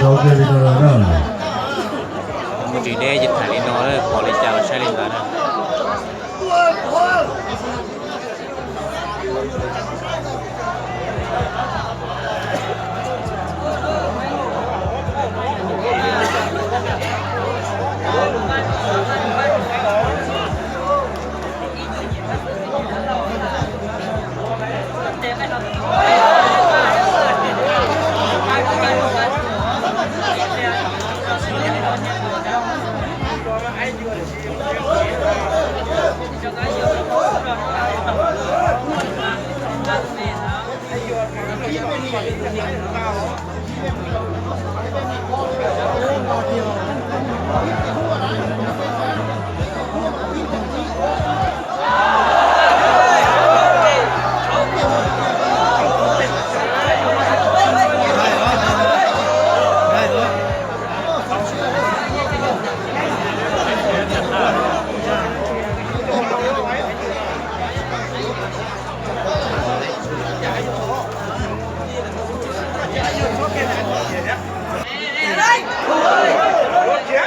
đó kia đi đâu đó một chỉ đe dịch thải lên nó đấy bỏ lên chào sai lên đó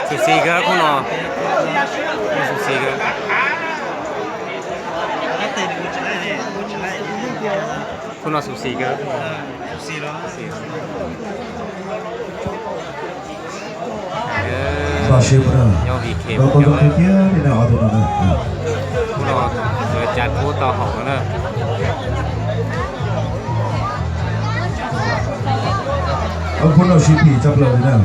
สุสีก็คุณอ๋อสุสีก็คุณอ๋อสุสีก็nhau vì kém nhau đấyคุณอ๋อเกิดจัดพูดต่อหอเนอะคุณเอาชีพีจับเลยนะ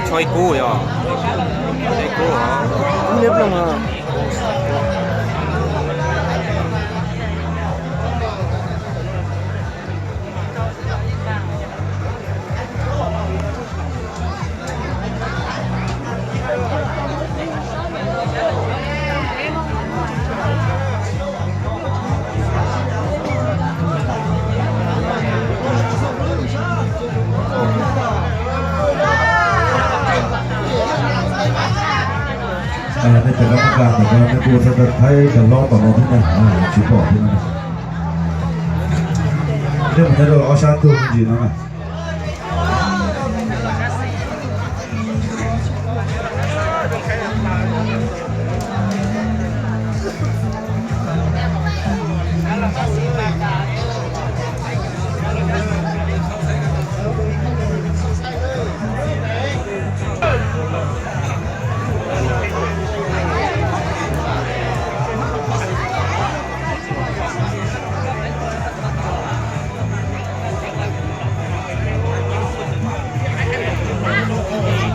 ช่วยกู้เหรอช่วยกู้เหรอเรียบลงมาในแต่ละประการแต่ก็ในตัวสถานไทยจะล้อต่อมาที่ไหนชิบอที่นั่นเรื่องมันจะเราเอาชาตัวจริงๆนะ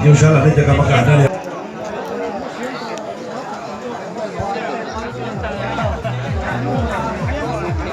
ยังชาลาได้จากกรรมการได้เลย